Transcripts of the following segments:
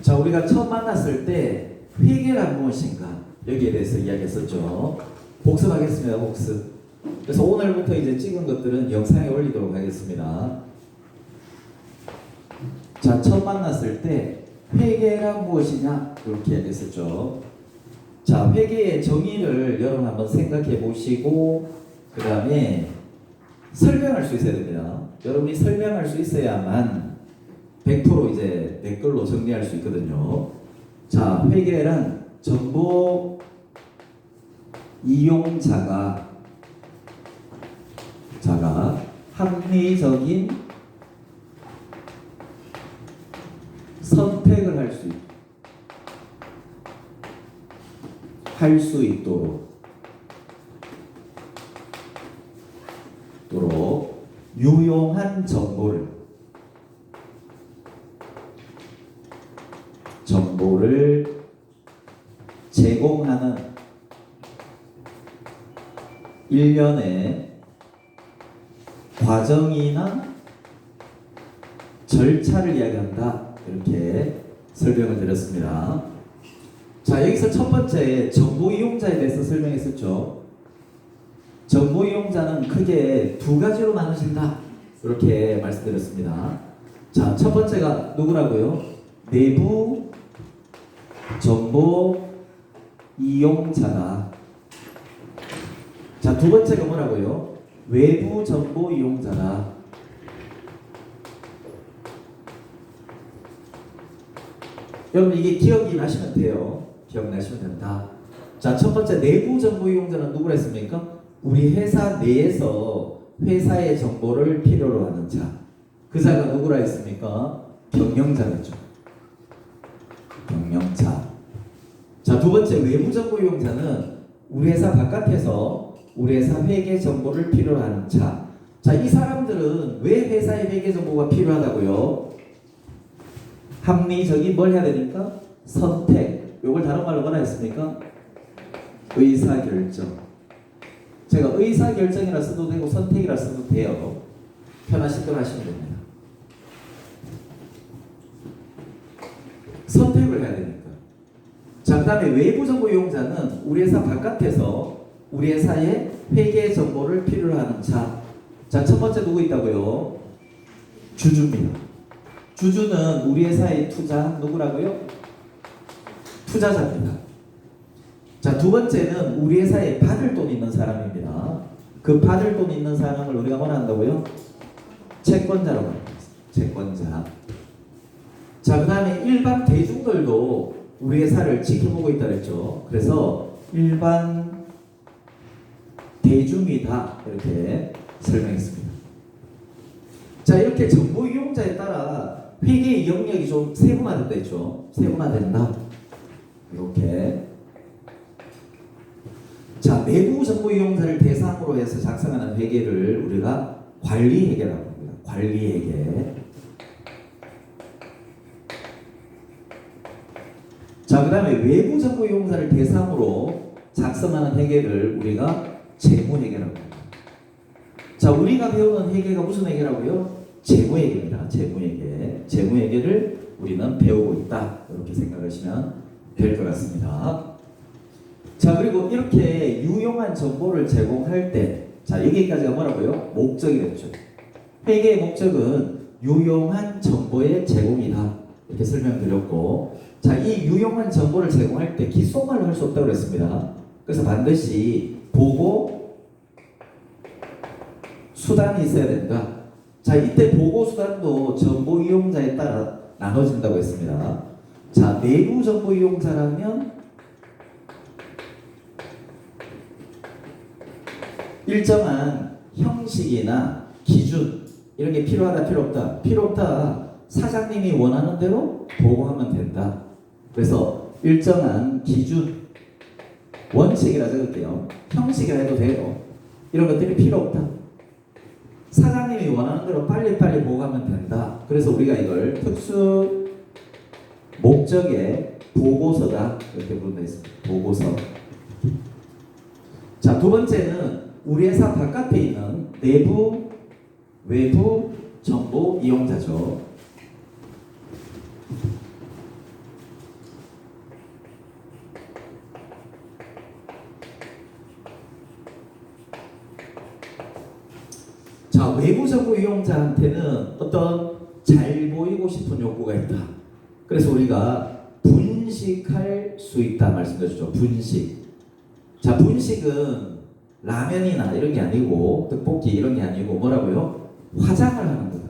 자, 우리가 처음 만났을 때 회계란 무엇인가 여기에 대해서 이야기했었죠. 복습하겠습니다. 복습. 그래서 오늘부터 이제 찍은 것들은 영상에 올리도록 하겠습니다. 자, 처음 만났을 때 회계란 무엇이냐 이렇게 이야기했었죠. 자, 회계의 정의를 여러분 한번 생각해 보시고 그 다음에 설명할 수 있어야 됩니다. 여러분이 설명할 수 있어야만 100% 이제 댓글로 정리할 수 있거든요. 자, 회계란 정보 이용자가 합리적인 선택을 할 수 있도록 유용한 정보를 제공하는 일련의 과정이나 절차를 이야기한다. 이렇게 설명을 드렸습니다. 자, 여기서 첫 번째 정보 이용자에 대해서 설명했었죠. 정보 이용자는 크게 두 가지로 나누신다. 이렇게 말씀드렸습니다. 자, 첫 번째가 누구라고요? 내부 정보 이용자다. 자, 두 번째가 뭐라고요? 외부 정보 이용자다. 여러분 이게 기억이 나시면 돼요. 기억나시면 된다. 자, 첫 번째 내부 정보 이용자는 누구라 했습니까? 우리 회사 내에서 회사의 정보를 필요로 하는 자. 그 자가 누구라 했습니까? 경영자였죠. 경영자. 자, 두 번째 외부 정보 이용자는 우리 회사 바깥에서 우리 회사 회계 정보를 필요로 하는 자. 자, 이 사람들은 왜 회사의 회계 정보가 필요하다고요? 합리적인 뭘 해야 되니까? 선택. 이걸 다른 말로 뭐라 했습니까? 의사결정. 제가 의사결정이라 써도 되고 선택이라 써도 돼요. 편하신 대로 하시면 됩니다. 선택을 해야 되니까. 자, 그 다음에 외부 정보 이용자는 우리 회사 바깥에서 우리 회사의 회계 정보를 필요로 하는 자. 자, 첫 번째 누구 있다고요? 주주입니다. 주주는 우리 회사의 투자 누구라고요? 투자자입니다. 자, 두 번째는 우리 회사에 받을 돈 있는 사람입니다. 그 받을 돈 있는 사람을 우리가 뭐라 한다고요? 채권자라고 합니다. 채권자. 자, 그 다음에 일반 대중들도 우리 회사를 지켜보고 있다 그랬죠. 그래서 일반 대중이다 이렇게 설명했습니다. 자, 이렇게 정보 이용자에 따라 회계의 영역이 좀 세분화된다 했죠. 세분화된다. 이렇게. 자, 내부 정보 이용자를 대상으로 해서 작성하는 회계를 우리가 관리 회계라고 합니다. 관리 회계. 자, 그 다음에 외부 정보 이용자를 대상으로 작성하는 회계를 우리가 재무 회계라고 합니다. 자, 우리가 배우는 회계가 무슨 회계라고요? 재무 회계입니다. 재무 회계. 재무 회계를 우리는 배우고 있다. 이렇게 생각하시면 될 것 같습니다. 자, 그리고 이렇게 유용한 정보를 제공할 때, 자, 여기까지가 뭐라고요? 목적이랬죠. 회계의 목적은 유용한 정보의 제공이다. 이렇게 설명드렸고, 자, 이 유용한 정보를 제공할 때 귓속말로 할 수 없다고 그랬습니다. 그래서 반드시 보고 수단이 있어야 된다. 자, 이때 보고 수단도 정보 이용자에 따라 나눠진다고 했습니다. 자, 내부 정보 이용자라면 일정한 형식이나 기준 이런 게 필요하다 필요 없다? 필요 없다. 사장님이 원하는 대로 보고하면 된다. 그래서 일정한 기준 원칙이라 적을게요. 형식이라 해도 돼요. 이런 것들이 필요 없다. 사장님이 원하는 대로 빨리빨리 보고하면 된다. 그래서 우리가 이걸 특수 목적의 보고서다. 이렇게 부른다 했습니다. 보고서. 자, 두 번째는 우리 회사 바깥에 있는 내부, 외부 정보 이용자죠. 자, 외부 정보 이용자한테는 어떤 잘 보이고 싶은 욕구가 있다. 그래서 우리가 분식할 수 있다 말씀드렸죠. 분식. 자, 분식은 라면이나 이런 게 아니고 떡볶이 이런 게 아니고 뭐라고요? 화장을 하는 거다.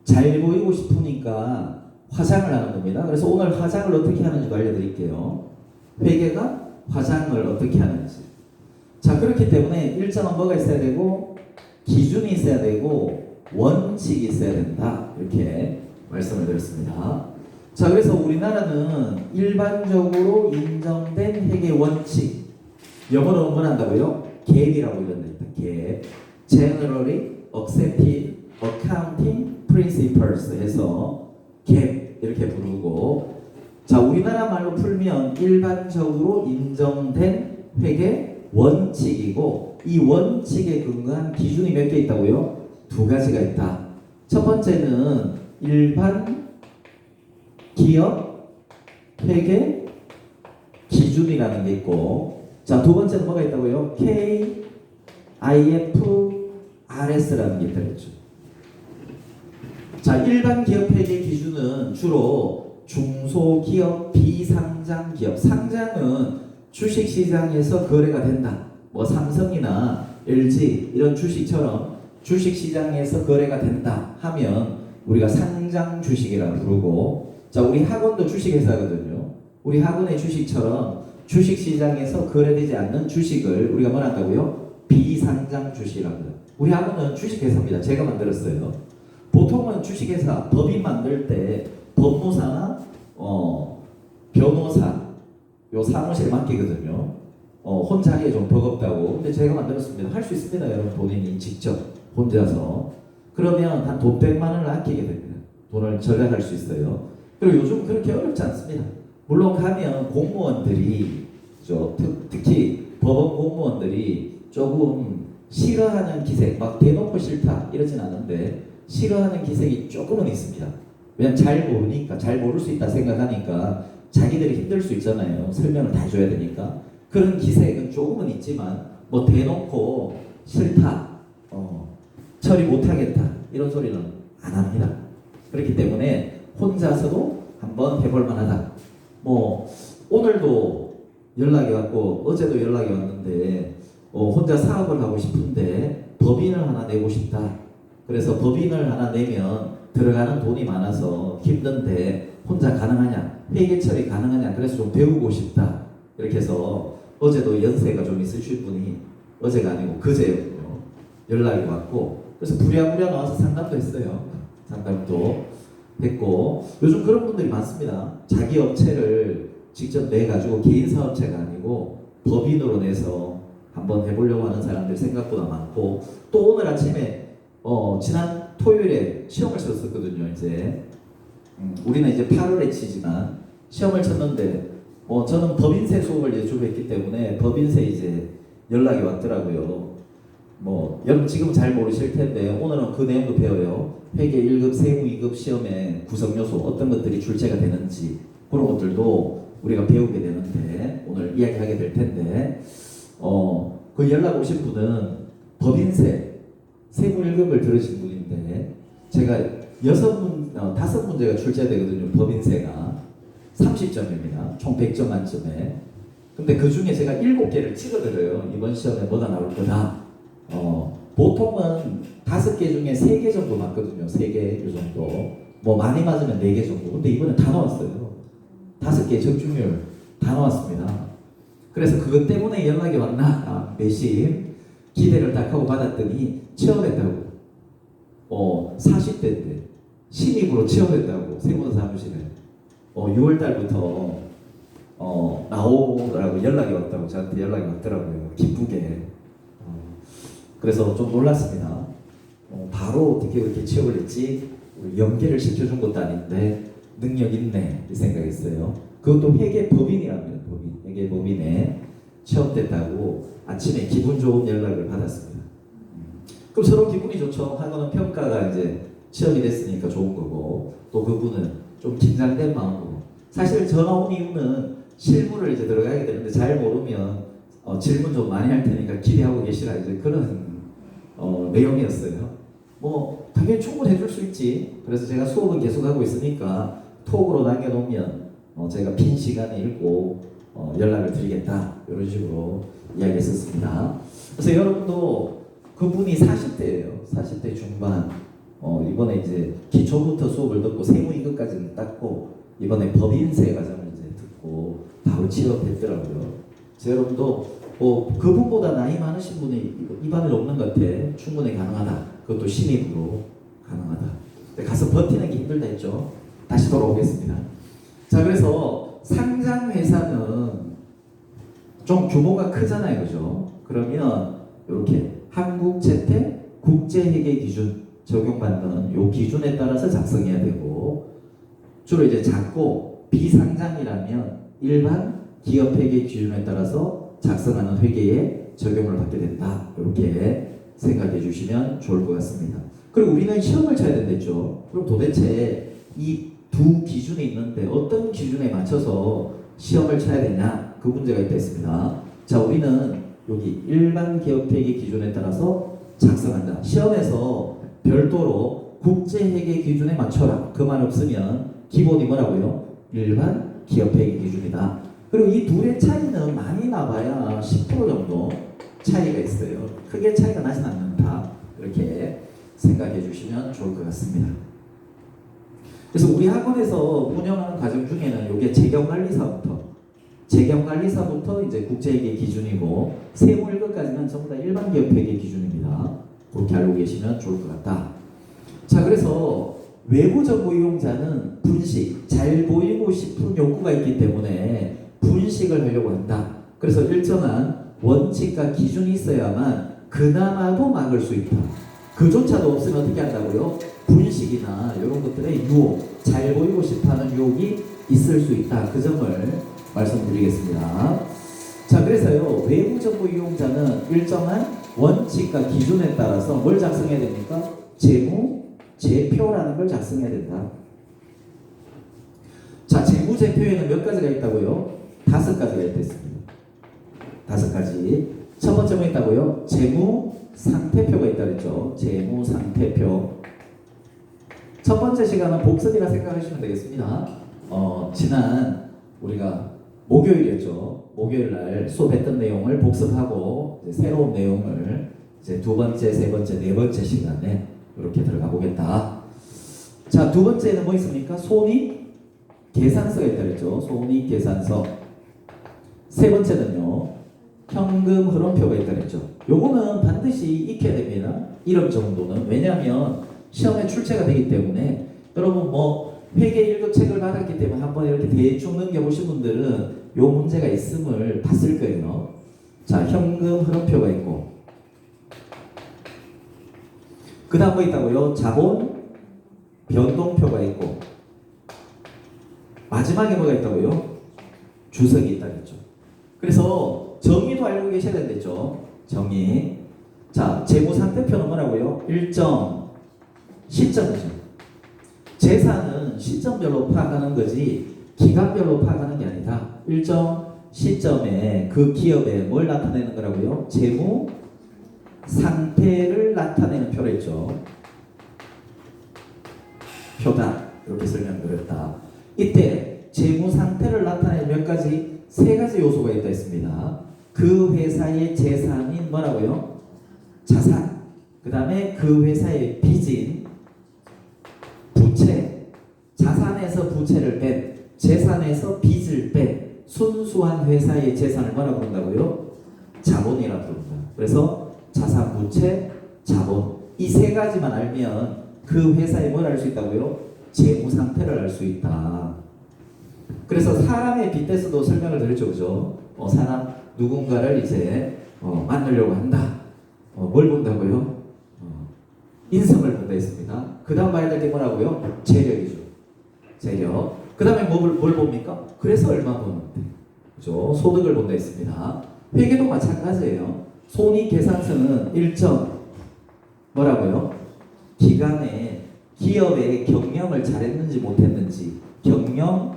잘 보이고 싶으니까 화장을 하는 겁니다. 그래서 오늘 화장을 어떻게 하는지도 알려드릴게요. 회계가 화장을 어떻게 하는지. 자, 그렇기 때문에 일정은 뭐가 있어야 되고 기준이 있어야 되고 원칙이 있어야 된다. 이렇게 말씀을 드렸습니다. 자, 그래서 우리나라는 일반적으로 인정된 회계 원칙, 영어로 뭐라 한다고요? GAAP이라고 이런다. GAAP, Generally Accepted Accounting Principles 해서 GAAP 이렇게 부르고, 자, 우리나라 말로 풀면 일반적으로 인정된 회계 원칙이고, 이 원칙에 근거한 기준이 몇 개 있다고요? 두 가지가 있다. 첫 번째는 일반 기업 회계 기준이라는 게 있고, 자, 두 번째는 뭐가 있다고요? KIFRS라는 게 있다고. 자, 일반 기업 회계 기준은 주로 중소기업, 비상장 기업, 상장은 주식시장에서 거래가 된다. 뭐 삼성이나 LG 이런 주식처럼 주식시장에서 거래가 된다 하면 우리가 상장 주식이라고 부르고, 자, 우리 학원도 주식회사거든요. 우리 학원의 주식처럼 주식시장에서 거래되지 않는 주식을 우리가 뭐라 한다고요? 비상장 주식이라고 해요. 우리 학원은 주식회사입니다. 제가 만들었어요. 보통은 주식회사, 법인 만들 때 법무사나 변호사 요 사무실 맡기거든요. 혼자 하기에 좀 버겁다고. 근데 제가 만들었습니다. 할 수 있습니다. 여러분 본인이 직접 혼자서. 그러면 한 돈 100만 원을 아끼게 됩니다. 돈을 절약할 수 있어요. 그리고 요즘 그렇게 어렵지 않습니다. 물론 가면 공무원들이 특히 법원 공무원들이 조금 싫어하는 기색, 막 대놓고 싫다 이러진 않은데 싫어하는 기색이 조금은 있습니다. 왜냐면 잘 모르니까, 잘 모를 수 있다 생각하니까 자기들이 힘들 수 있잖아요. 설명을 다 해줘야 되니까. 그런 기색은 조금은 있지만 뭐 대놓고 싫다, 처리 못하겠다 이런 소리는 안 합니다. 그렇기 때문에 혼자서도 한번 해볼 만하다. 뭐 오늘도 연락이 왔고 어제도 연락이 왔는데 혼자 사업을 하고 싶은데 법인을 하나 내고 싶다. 그래서 법인을 하나 내면 들어가는 돈이 많아서 힘든데 혼자 가능하냐, 회계 처리 가능하냐, 그래서 좀 배우고 싶다. 이렇게 해서 어제도 연세가 좀 있으실 분이, 어제가 아니고 그제였군요, 연락이 왔고, 그래서 부랴부랴 나와서 상담도 했어요. 상담도 했고, 요즘 그런 분들이 많습니다. 자기 업체를 직접 내가지고 개인 사업체가 아니고 법인으로 내서 한번 해보려고 하는 사람들 생각보다 많고, 또 오늘 아침에 지난 토요일에 시험을 쳤었거든요. 이제 우리는 이제 8월에 치지만 시험을 쳤는데 저는 법인세 수업을 이제 주로 했기 때문에 법인세 이제 연락이 왔더라고요. 여러분 지금 잘 모르실 텐데 오늘은 그 내용도 배워요. 회계 1급, 세무 2급 시험의 구성 요소 어떤 것들이 출제가 되는지 그런 것들도 우리가 배우게 되는데 오늘 이야기하게 될 텐데, 그 연락 오신 분은 법인세 세무 1급을 들으신 분인데, 제가 5문제가 출제되거든요. 법인세가 30점입니다. 총 100점 만점에. 근데 그 중에 제가 7개를 찍어드려요. 이번 시험에 뭐가 나올 거다. 보통은 5개 중에 3개 정도 맞거든요. 3개 이 정도. 뭐 많이 맞으면 4개 정도. 근데 이번에 다 나왔어요. 5개 적중률 다 나왔습니다. 그래서 그것 때문에 연락이 왔나? 매심 기대를 딱 하고 받았더니 취업했다고. 40대인데 신입으로 취업했다고. 세무사무실에 6월달부터 나오라고 연락이 왔다고 저한테 연락이 왔더라고요. 기쁘게. 그래서 좀 놀랐습니다. 바로 어떻게 그렇게 취업을 했지? 연계를 시켜준 것도 아닌데 능력 있네 이 생각했어요. 그것도 회계법인이랍니다. 법인, 회계법인에 취업됐다고 아침에 기분 좋은 연락을 받았습니다. 그럼 서로 기분이 좋죠. 하고는 평가가 이제 취업이 됐으니까 좋은 거고, 또 그분은 좀 긴장된 마음으로. 사실 전화 온 이유는 실무를 이제 들어가게 되는데 잘 모르면 질문 좀 많이 할 테니까 기대하고 계시라 이제 그런 내용이었어요. 뭐 당연히 충분해 줄 수 있지. 그래서 제가 수업은 계속하고 있으니까 톡으로 남겨놓으면 제가 빈 시간에 읽고 연락을 드리겠다 이런 식으로 이야기했었습니다. 그래서 여러분도 그분이 40대예요. 40대 중반. 이번에 이제 기초부터 수업을 듣고 세무 이것까지는 땄고 이번에 법인세 과정을 이제 듣고 바로 취업했더라고요. 그래서 여러분도 그분보다 나이 많으신 분이 이 반에 없는 것 같아. 충분히 가능하다. 그것도 신입으로 가능하다. 근데 가서 버티는 게 힘들다 했죠. 다시 돌아오겠습니다. 자, 그래서 상장 회사는 좀 규모가 크잖아요, 그죠? 그러면 이렇게 한국채택 국제회계 기준 적용받는 요 기준에 따라서 작성해야 되고, 주로 이제 작고 비상장이라면 일반 기업회계 기준에 따라서 작성하는 회계에 적용을 받게 된다. 이렇게 생각해 주시면 좋을 것 같습니다. 그리고 우리는 시험을 쳐야 된댔죠. 그럼 도대체 이 두 기준이 있는데 어떤 기준에 맞춰서 시험을 쳐야 되냐? 그 문제가 있다 했습니다. 자, 우리는 여기 일반 기업회계 기준에 따라서 작성한다. 시험에서 별도로 국제회계 기준에 맞춰라. 그 말 없으면 기본이 뭐라고요? 일반 기업회계 기준이다. 그리고 이 둘의 차이는 많이 나봐야 10% 정도 차이가 있어요. 크게 차이가 나진 않는다. 이렇게 생각해 주시면 좋을 것 같습니다. 그래서 우리 학원에서 운영하는 과정 중에는 이게 재경관리사부터 이제 국제회계 기준이고 세무 1급까지는 전부 다 일반 기업회계 기준입니다. 그렇게 알고 계시면 좋을 것 같다. 자, 그래서 외부 정보 이용자는 분식, 잘 보이고 싶은 욕구가 있기 때문에 분식을 하려고 한다. 그래서 일정한 원칙과 기준이 있어야만 그나마도 막을 수 있다. 그조차도 없으면 어떻게 한다고요? 분식이나 이런 것들의 유혹, 잘 보이고 싶어하는 유혹이 있을 수 있다. 그 점을 말씀드리겠습니다. 자, 그래서요, 외부 정보 이용자는 일정한 원칙과 기준에 따라서 뭘 작성해야 됩니까? 재무제표라는 걸 작성해야 된다. 자, 재무제표에는 몇 가지가 있다고요? 5가지가 있겠습니다. 5가지. 첫 번째 뭐 있다고요? 재무상태표가 있다 그랬죠. 재무상태표. 첫 번째 시간은 복습이라 생각하시면 되겠습니다. 지난 우리가 목요일이었죠. 목요일 날 수업했던 내용을 복습하고 이제 새로운 내용을 이제 두 번째, 세 번째, 네 번째 시간에 이렇게 들어가 보겠다. 자, 두 번째는 뭐 있습니까? 손익계산서가 있다 그랬죠. 손익계산서. 세 번째는요, 현금 흐름표가 있다 그랬죠. 요거는 반드시 익혀야 됩니다. 이름 정도는. 왜냐하면 시험에 출제가 되기 때문에 여러분 뭐 회계 1급 책을 받았기 때문에 한번 이렇게 대충 넘겨보신 분들은 요 문제가 있음을 봤을 거예요. 자, 현금 흐름표가 있고 그 다음 뭐 있다고요? 자본 변동표가 있고 마지막에 뭐가 있다고요? 주석이 있다 그랬죠. 그래서 정의도 알고 계셔야 된댔죠. 정의. 자, 재무상태표는 뭐라고요? 일정 시점이죠. 재산은 시점별로 파악하는 거지 기간별로 파악하는 게 아니다. 일정 시점에 그 기업에 뭘 나타내는 거라고요? 재무 상태를 나타내는 표로 있죠. 표다. 이렇게 설명드렸다. 이때 재무 상태를 나타내는 몇 가지? 3가지 요소가 있다 했습니다. 그 회사의 재산인 뭐라고요? 자산. 그 다음에 그 회사의 빚인 부채. 자산에서 부채를 뺀, 재산에서 빚을 뺀 순수한 회사의 재산을 뭐라고 부른다고요? 자본이라고 부른다. 그래서 자산, 부채, 자본. 이 3가지만 알면 그 회사의 뭘 알 수 있다고요? 재무 상태를 알 수 있다. 그래서 사람의 빗대서도 설명을 드렸죠, 그죠? 사람 누군가를 이제 만나려고 한다. 뭘 본다고요? 인성을 본다 했습니다. 그 다음 봐야 될 게 뭐라고요? 재력이죠. 재력. 그 다음에 뭘 봅니까? 그래서 얼마 버는데. 그죠? 소득을 본다 했습니다. 회계도 마찬가지예요. 손익계산서는 일정 뭐라고요? 기간에 기업의 경영을 잘했는지 못했는지 경영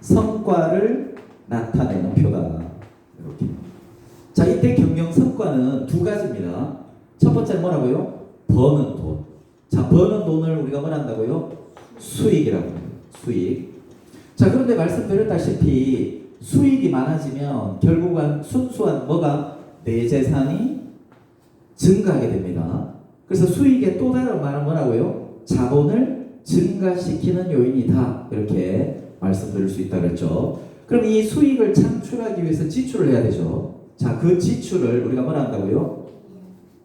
성과를 나타내는 표다. 이렇게. 자, 이때 경영 성과는 2가지입니다. 첫 번째는 뭐라고요? 버는 돈. 자, 버는 돈을 우리가 뭘 한다고요? 수익이라고 합니다. 수익. 자, 그런데 말씀드렸다시피 수익이 많아지면 결국은 순수한 뭐가 내 재산이 증가하게 됩니다. 그래서 수익의 또 다른 말은 뭐라고요? 자본을 증가시키는 요인이다. 이렇게 말씀드릴 수 있다 그랬죠. 그럼 이 수익을 창출하기 위해서 지출을 해야 되죠. 자, 그 지출을 우리가 뭐라 한다고요?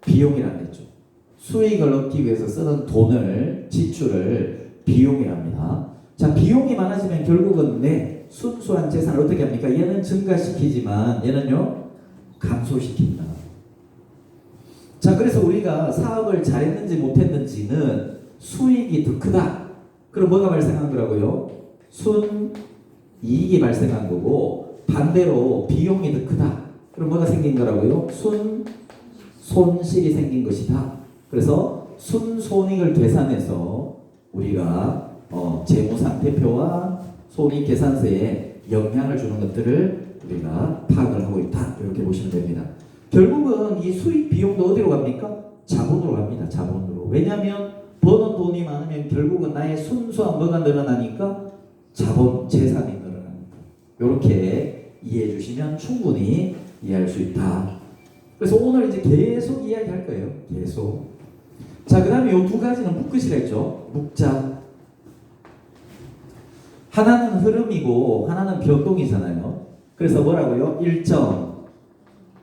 비용이라고 했죠. 수익을 얻기 위해서 쓰는 돈을 지출을 비용이라 합니다. 자, 비용이 많아지면 결국은 내 순수한 재산을 어떻게 합니까? 얘는 증가시키지만 얘는요 감소시킨다. 자, 그래서 우리가 사업을 잘했는지 못했는지는 수익이 더 크다. 그럼 뭐가 발생한 거라고요? 순이익이 발생한 거고, 반대로 비용이 더 크다. 그럼 뭐가 생긴 거라고요? 손실이 생긴 것이다. 그래서 순손익을 계산해서 우리가 재무상태표와 손익계산서에 영향을 주는 것들을 우리가 파악을 하고 있다. 이렇게 보시면 됩니다. 결국은 이 수익 비용도 어디로 갑니까? 자본으로 갑니다. 자본으로. 왜냐하면 버는 돈이 많으면 결국은 나의 순수한 뭐가 늘어나니까 자본, 재산이 늘어납니다. 이렇게 이해해 주시면 충분히 이해할 수 있다. 그래서 오늘 이제 계속 이야기할 거예요. 계속. 자, 그 다음에 이 두 가지는 묶으시라 했죠. 묶자. 하나는 흐름이고 하나는 변동이잖아요. 그래서 뭐라고요? 일정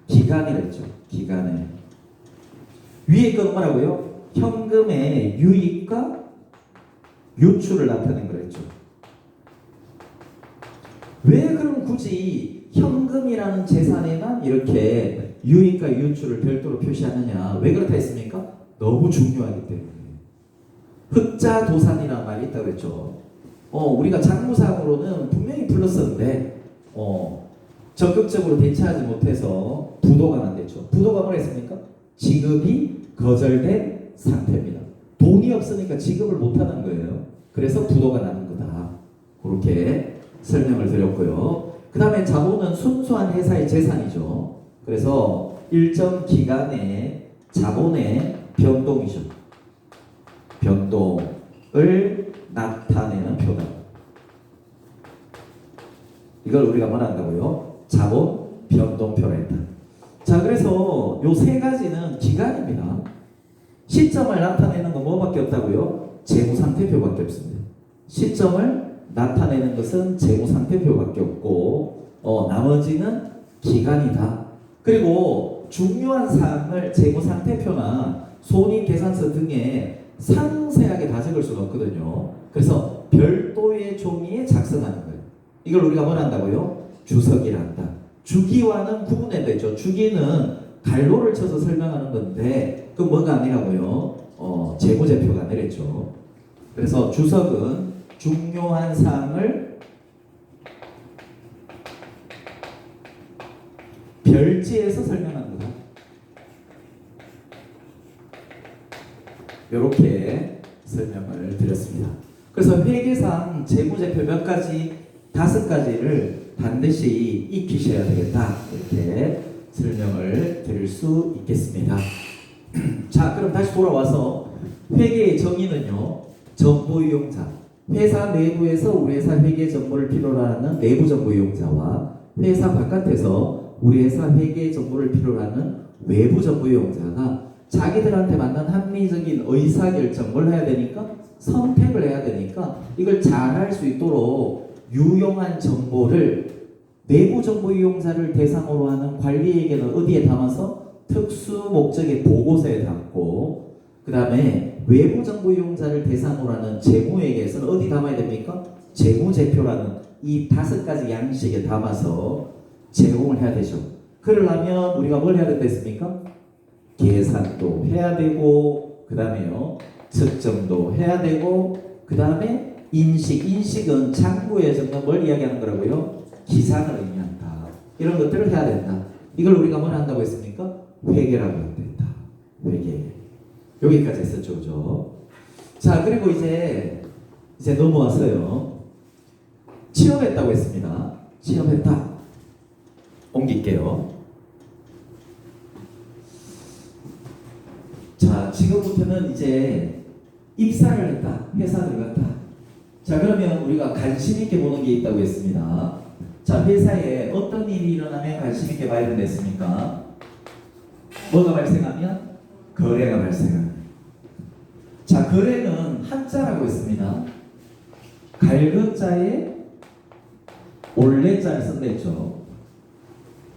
기간이랬죠. 기간에. 위에 건 뭐라고요? 현금의 유입과 유출을 나타낸 거랬죠. 왜 그럼 굳이 현금이라는 재산에만 이렇게 유입과 유출을 별도로 표시하느냐? 왜 그렇다 했습니까? 너무 중요하기 때문에. 흑자도산이라는 말이 있다고 했죠. 우리가 장부상으로는 분명히 플러스인데 적극적으로 대처하지 못해서 부도가 난댔죠. 부도가 뭐라 했습니까? 지급이 거절된 상태입니다. 돈이 없으니까 지급을 못하는 거예요. 그래서 부도가 나는 거다. 그렇게 설명을 드렸고요. 그 다음에 자본은 순수한 회사의 재산이죠. 그래서 일정 기간에 자본의 변동이죠. 변동을 나타내는 표다. 이걸 우리가 말한다고요? 자본 변동표라 했다. 자, 그래서 요 세 가지는 기간입니다. 시점을 나타내는 건 뭐밖에 없다고요? 재무상태표밖에 없습니다. 시점을 나타내는 것은 재무상태표밖에 없고 나머지는 기간이다. 그리고 중요한 사항을 재무상태표나 손익계산서 등에 상세하게 다 적을 수는 없거든요. 그래서 별도의 종이에 작성하는 거예요. 이걸 우리가 뭘 한다고요? 주석이라 한다. 주기와는 구분해야 되죠. 주기는 갈로를 쳐서 설명하는 건데 그건 뭐가 아니라고요? 재무제표가 아니랬죠. 그래서 주석은 중요한 사항을 별지에서 설명하는 거다. 이렇게 설명을 드렸습니다. 그래서 회계상 재무제표 몇 가지, 5가지를 반드시 익히셔야 되겠다. 이렇게 설명을 드릴 수 있겠습니다. 자, 그럼 다시 돌아와서 회계의 정의는요. 정보이용자, 회사 내부에서 우리 회사 회계 정보를 필요로 하는 내부 정보이용자와 회사 바깥에서 우리 회사 회계 정보를 필요로 하는 외부 정보이용자가 자기들한테 맞는 합리적인 의사결정 뭘 해야 되니까? 선택을 해야 되니까 이걸 잘 할 수 있도록 유용한 정보를 내부 정보 이용자를 대상으로 하는 관리에게는 어디에 담아서 특수 목적의 보고서에 담고, 그 다음에 외부 정보 이용자를 대상으로 하는 재무에게서는 어디 담아야 됩니까? 재무제표라는 이 5가지 양식에 담아서 제공을 해야 되죠. 그러려면 우리가 뭘 해야 된다 했습니까? 계산도 해야 되고, 그 다음에요 측정도 해야 되고, 그 다음에 인식은 장부에 적는 뭘 이야기하는 거라고요? 기산을 의미한다. 이런 것들을 해야 된다. 이걸 우리가 뭘 한다고 했습니까? 회계라고 한다. 회계. 여기까지 했었죠, 그죠? 자, 그리고 이제 넘어와서요. 취업했다고 했습니다. 취업했다. 옮길게요. 자, 자, 지금부터는 이제 입사를 했다. 회사 들어갔다. 자, 그러면 우리가 관심 있게 보는 게 있다고 했습니다. 자, 회사에 어떤 일이 일어나면 관심 있게 봐야 된댔습니까? 뭐가 발생하면? 거래가 발생합니다. 자, 거래는 한자라고 했습니다. 갈것자에 올레자를 쓴댔죠.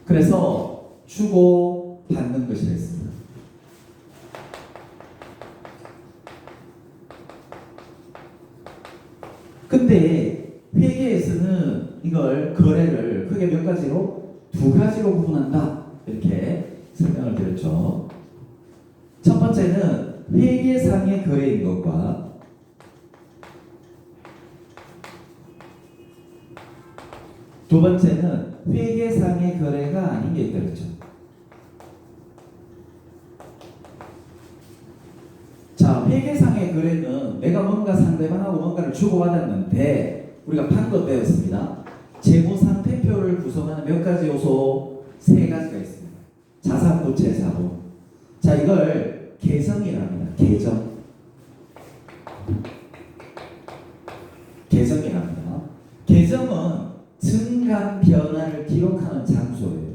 그래서 주고 받는 것이라 했습니다. 근데 회계에서는 이걸 거래를 크게 몇 가지로? 두 가지로 구분한다. 이렇게 설명을 드렸죠. 첫 번째는 회계상의 거래인 것과 두 번째는 회계상의 거래가 아닌 게 있다고 했죠. 자, 회계상의 거래는 내가 뭔가 상대방하고 뭔가를 주고받았는데 우리가 방금 배웠습니다. 재무상태표를 구성하는 몇 가지 요소? 세 가지가 있습니다. 자산, 부채, 자본. 자, 이걸 계정이랍니다. 계정이랍니다. 계정은 증감 변화를 기록하는 장소예요.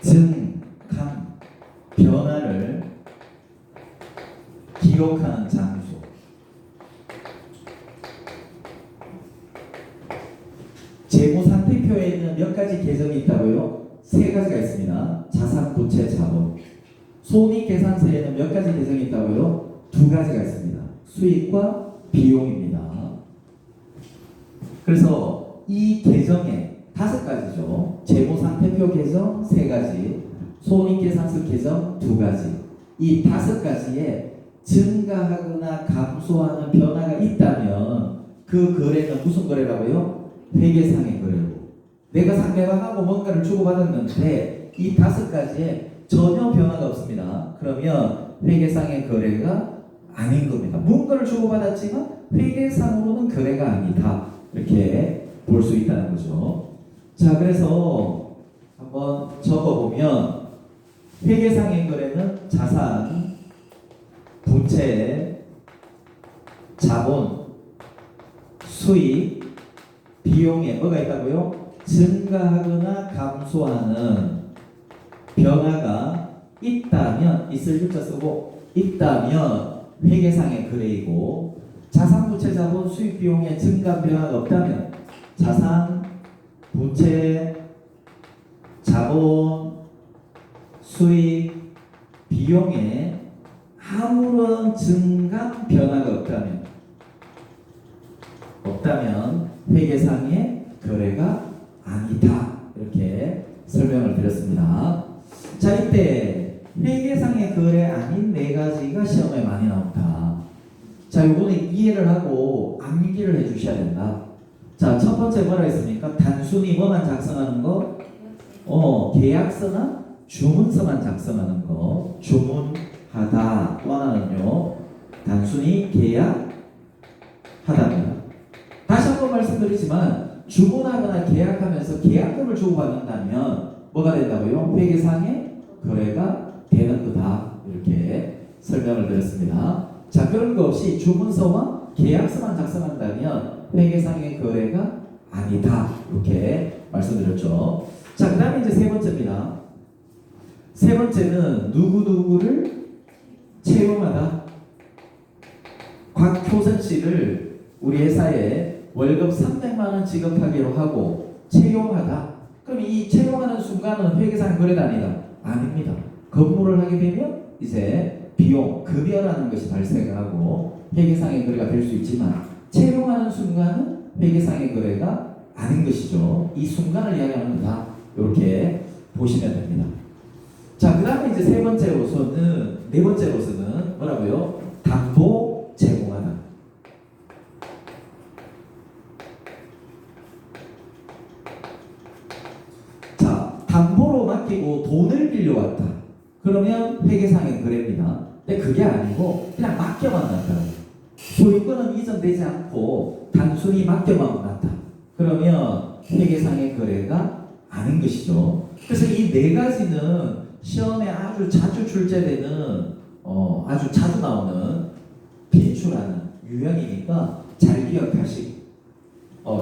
증감 변화를 기록하는 장소. 재무상태표에는 몇 가지 계정이 있다고요? 세 가지가 있습니다. 자산, 부채, 자본. 손익계산서에는 몇 가지 계정이 있다고요? 두 가지가 있습니다. 수익과 비용입니다. 그래서 이 계정에 다섯 가지죠. 재무상태표 계정 세 가지, 손익계산서 계정 두 가지. 이 다섯 가지에 증가하거나 감소하는 변화가 있다면 그 거래는 무슨 거래라고요? 회계상의 거래고, 내가 상대방하고 뭔가를 주고받았는데 이 다섯 가지에 전혀 변화가 없습니다. 그러면 회계상의 거래가 아닌 겁니다. 뭔가를 주고받았지만 회계상으로는 거래가 아니다. 이렇게 볼 수 있다는 거죠. 자, 그래서 한번 적어보면 회계상의 거래는 자산, 부채, 자본, 수익, 비용에 뭐가 있다고요? 증가하거나 감소하는 변화가 있다면, 있을 유자 쓰고 있다면 회계상의 거래이고, 자산, 부채, 자본, 수익, 비용에 증가 변화가 없다면 자산, 부채, 자본, 수익, 비용에 아무런 증감 변화가 없다면 회계상의 거래가 아니다. 이렇게 설명을 드렸습니다. 자, 이때 회계상의 거래 아닌 네 가지가 시험에 많이 나온다. 자, 요거는 이해를 하고 암기를 해주셔야 된다. 자, 첫 번째 뭐라 했습니까? 단순히 뭐만 작성하는 거? 계약서나 주문서만 작성하는 거. 주문하다. 또 하나는요, 단순히 계약하다입니다. 다시 한번 말씀드리지만 주문하거나 계약하면서 계약금을 주고받는다면 뭐가 된다고요? 회계상의 거래가 되는 거다. 이렇게 설명을 드렸습니다. 자, 그런 거 없이 주문서와 계약서만 작성한다면 회계상의 거래가 아니다. 이렇게 말씀드렸죠. 자, 그 다음에 이제 세 번째입니다. 세 번째는 누구누구를 채용하다. 곽효선 씨를 우리 회사에 월급 300만 원 지급하기로 하고 채용하다. 그럼 이 채용하는 순간은 회계상 거래가 아닙니다. 근무를 하게 되면 이제 비용, 급여라는 것이 발생하고 회계상의 거래가 될 수 있지만 채용하는 순간은 회계상의 거래가 아닌 것이죠. 이 순간을 이야기하는 거다. 이렇게 보시면 됩니다. 자, 그 다음에 이제 네 번째로서는 뭐라고요? 담보 제공하다. 자, 담보로 맡기고 돈을 빌려왔다. 그러면 회계상의 거래입니다. 근데 그게 아니고 그냥 맡겨만 놨다. 소유권은 이전되지 않고 단순히 맡겨만 놨다. 그러면 회계상의 거래가 아닌 것이죠. 그래서 이 네 가지는 시험에 아주 자주 출제되는 아주 자주 나오는 빈출하는 유형이니까 잘 기억하시고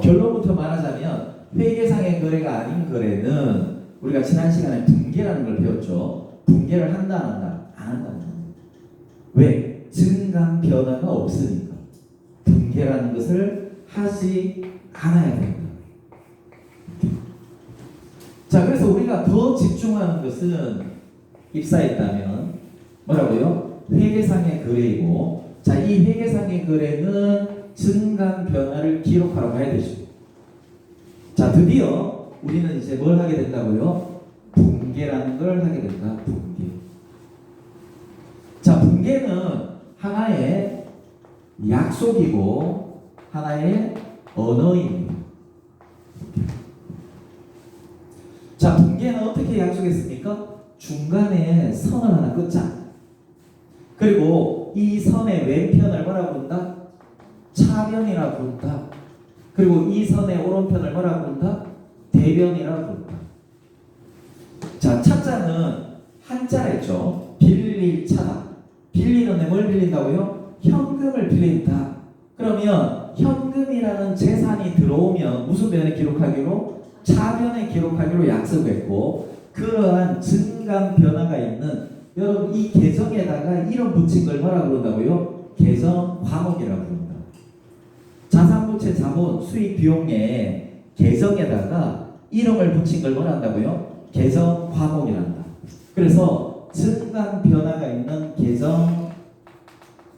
결론부터 말하자면 회계상의 거래가 아닌 거래는 우리가 지난 시간에 분계라는 걸 배웠죠. 분계를 한다 안 한다? 안 한다는 거예요. 왜? 증감 변화가 없으니까 분계라는 것을 하지 않아야 된다. 자, 그래서 우리가 더 집중하는 것은 입사에 있다면 뭐라고요? 회계상의 거래이고, 자, 이 회계상의 거래는 증감 변화를 기록하라고 해야 되죠. 자, 드디어 우리는 이제 뭘 하게 된다고요? 분계라는 걸 하게 된다. 분계. 자, 분계는 하나의 약속이고 하나의 언어입니다. 자, 분계는 어떻게 약속했습니까? 중간에 선을 하나 긋자. 그리고 이 선의 왼편을 뭐라고 부른다? 차변이라고 부른다. 그리고 이 선의 오른편을 뭐라고 부른다? 대변이라고 부른다. 자, 차자는 한자랬죠. 빌릴 차다. 빌리는데 뭘 빌린다고요? 현금을 빌린다. 그러면 현금이라는 재산이 들어오면 무슨 변에 기록하기로? 차변에 기록하기로 약속했고, 그러한 증감 변화가 있는 여러분 이 계정에다가 이름 붙인 걸 뭐라고 그런다고요? 계정 과목이라고 부른다. 자산부채 자본 수익 비용에 계정에다가 이름을 붙인 걸 뭐라 한다고요? 계정 과목이란다. 그래서 증감 변화가 있는 계정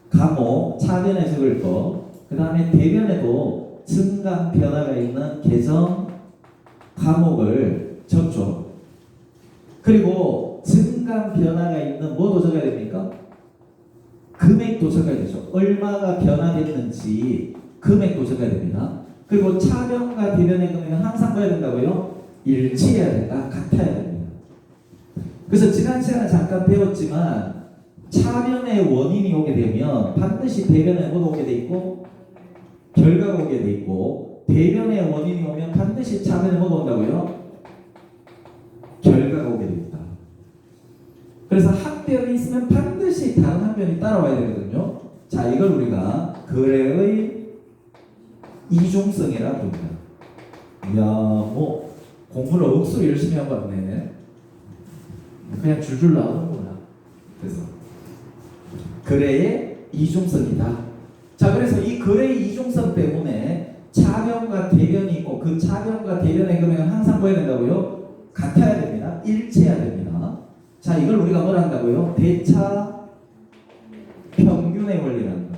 과목 차변에 적을 거, 그 다음에 대변에도 증감 변화가 있는 계정 과목을 적죠. 그리고 증감 변화가 있는 뭐도 적어야 됩니까? 금액도 적어야 되죠. 얼마가 변화됐는지 금액도 적어야 됩니다. 그리고 차변과 대변의 금액은 항상 뭐야 된다고요? 일치해야 된다. 같아야 됩니다. 그래서 지난 시간에 잠깐 배웠지만 차변의 원인이 오게 되면 반드시 대변에 뭐가 오게 돼 있고 결과가 오게 돼 있고, 대변의 원인이 오면 반드시 차변에 뭐가 온다고요? 결과가 오게 됩니다. 그래서 한 변이 있으면 반드시 다른 한 변이 따라와야 되거든요. 자, 이걸 우리가 거래의 이중성이라고 합니다. 이야, 뭐 공부를 억수로 열심히 한 것 같네. 그냥 줄줄 나오는구나. 그래서 거래의 이중성이다. 자, 그래서 이 거래의 이중성 때문에 차변과 대변이 있고, 그 차변과 대변의 금액은 항상 뭐 해야 된다고요? 같아야 됩니다. 일치해야 됩니다. 자, 이걸 우리가 뭘 한다고요? 대차 평균의 원리란다.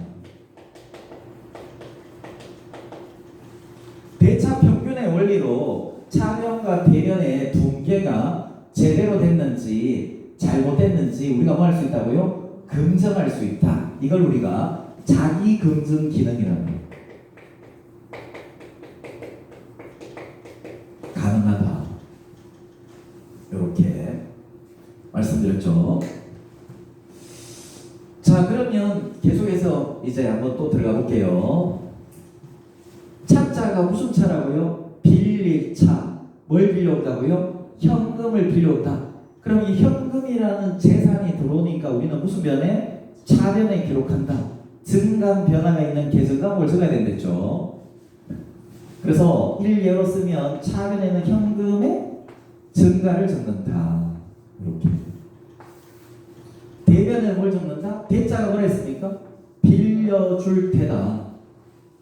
대차 평균의 원리로 차변과 대변의 분계가 제대로 됐는지 잘못됐는지 우리가 뭐 할 수 있다고요? 검증할 수 있다. 이걸 우리가 자기 검증 기능이라고 해요. 가능하다. 이렇게 말씀드렸죠. 자, 그러면 계속해서 이제 한번 또 들어가 볼게요. 차자가 무슨 차라고요? 빌릴 차. 뭘 빌려온다고요? 현금을 빌려온다. 그럼 이 현금이라는 재산이 들어오니까 우리는 무슨 변에? 차변에 기록한다. 증감 변화가 있는 계정과목을 적어야 된댔죠. 그래서 일례로 쓰면 차변에는 현금의 증가를 적는다. 이렇게. 대변에는 뭘 적는다? 대자가 뭐라 했습니까? 빌려줄 테다.